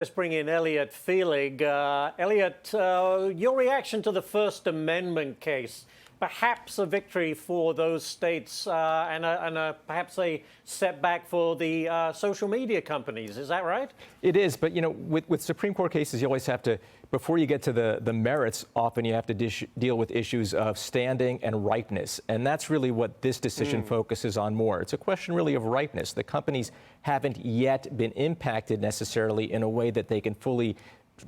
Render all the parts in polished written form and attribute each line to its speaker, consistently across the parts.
Speaker 1: Let's bring in Elliot Felig. Elliot, your reaction to the First Amendment case, perhaps a victory for those states and perhaps a setback for the social media companies. Is that right?
Speaker 2: It is, but you know, with Supreme Court cases, you always have to, before you get to the merits, often you have to deal with issues of standing and ripeness. And that's really what this decision focuses on more. It's a question really of ripeness. The companies haven't yet been impacted necessarily in a way that they can fully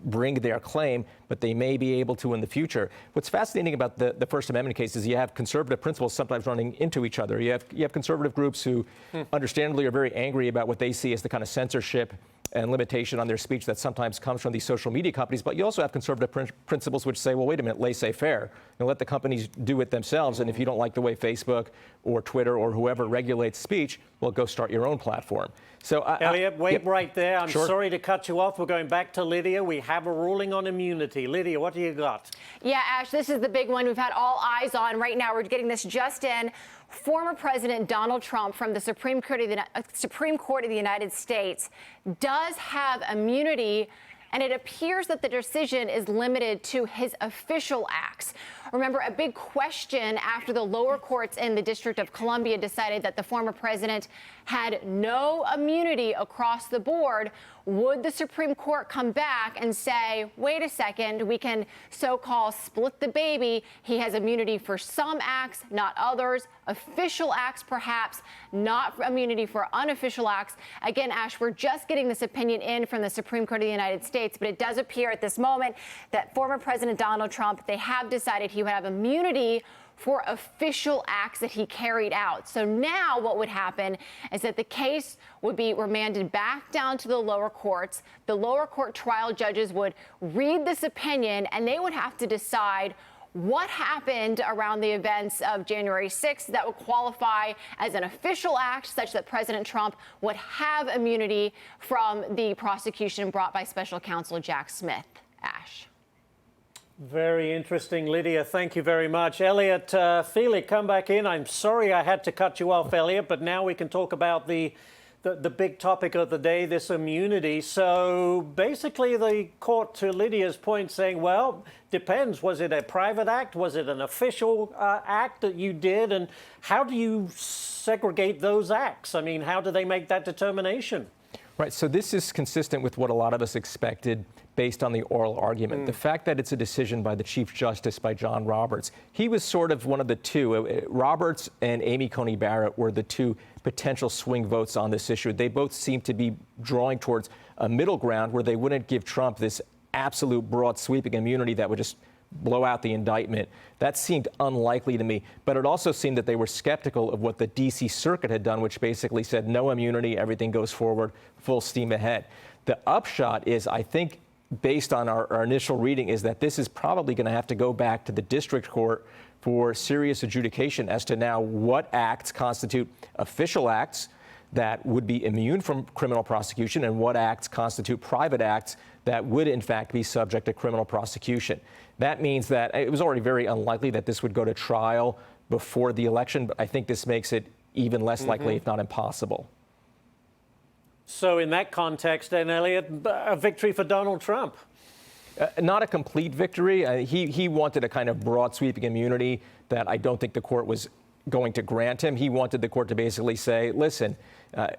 Speaker 2: bring their claim, but they may be able to in the future. What's fascinating about the First Amendment case is you have conservative principles sometimes running into each other. You have conservative groups who understandably are very angry about what they see as the kind of censorship and limitation on their speech that sometimes comes from these social media companies. But you also have conservative principles which say, well, wait a minute, laissez-faire. Let the companies do it themselves. And if you don't like the way Facebook or Twitter or whoever regulates speech, well, go start your own platform. So,
Speaker 1: Elliot, wait right there. I'm
Speaker 2: Sure.
Speaker 1: sorry to cut you off. We're going back to Lydia. We have a ruling on immunity. Lydia, what do you got?
Speaker 3: Yeah, Ash, this is the big one we've had all eyes on right now. We're getting this just in. Former President Donald Trump from the Supreme Court of the United States does have immunity, and it appears that the decision is limited to his official acts. Remember, a big question after the lower courts in the District of Columbia decided that the former president had no immunity across the board. Would the Supreme Court come back and say, wait a second, we can so-called split the baby? He has immunity for some acts, not others. Official acts, perhaps, not immunity for unofficial acts. Again, Ash, we're just getting this opinion in from the Supreme Court of the United States, but it does appear at this moment that former President Donald Trump, they have decided he would have immunity for official acts that he carried out. So now what would happen is that the case would be remanded back down to the lower courts. The lower court trial judges would read this opinion, and they would have to decide what happened around the events of January 6th that would qualify as an official act such that President Trump would have immunity from the prosecution brought by special counsel Jack Smith. Ash.
Speaker 1: Very interesting, Lydia. Thank you very much. Elliot Felig, come back in. I'm sorry I had to cut you off, Elliot, but now we can talk about the big topic of the day, this immunity. So basically the court, to Lydia's point, saying, well, depends. Was it a private act? Was it an official act that you did? And how do you segregate those acts? I mean, how do they make that determination?
Speaker 2: Right. So this is consistent with what a lot of us expected based on the oral argument. The fact that it's a decision by the Chief Justice, by John Roberts, he was sort of one of the two. Roberts and Amy Coney Barrett were the two potential swing votes on this issue. They both seem to be drawing towards a middle ground where they wouldn't give Trump this absolute broad sweeping immunity that would just blow out the indictment. That seemed unlikely to me, but it also seemed that they were skeptical of what the D.C. Circuit had done, which basically said no immunity, everything goes forward, full steam ahead. The upshot is, I think, based on our initial reading, is that this is probably going to have to go back to the district court for serious adjudication as to now what acts constitute official acts that would be immune from criminal prosecution and what acts constitute private acts that would, in fact, be subject to criminal prosecution. That means that it was already very unlikely that this would go to trial before the election, but I think this makes it even less likely, if not impossible.
Speaker 1: So in that context, then, Elliot, a victory for Donald Trump.
Speaker 2: Not a complete victory. He wanted a kind of broad sweeping immunity that I don't think the court was going to grant him. He wanted the court to basically say, listen,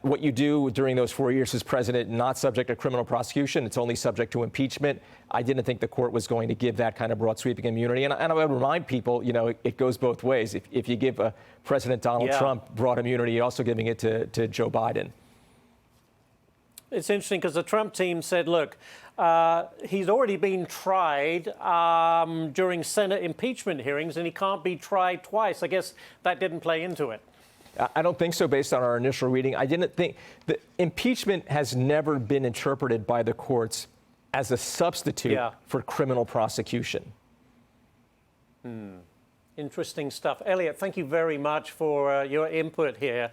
Speaker 2: what you do during those 4 years as president, not subject to criminal prosecution, it's only subject to impeachment. I didn't think the court was going to give that kind of broad sweeping immunity. And I would remind people, you know, it goes both ways. If you give President Donald Trump broad immunity, you're also giving it to Joe Biden.
Speaker 1: It's interesting because the Trump team said, look, he's already been tried during Senate impeachment hearings, and he can't be tried twice. I guess that didn't play into it.
Speaker 2: I don't think so, based on our initial reading. I didn't think the impeachment has never been interpreted by the courts as a substitute for criminal prosecution.
Speaker 1: Interesting stuff. Elliot, thank you very much for your input here.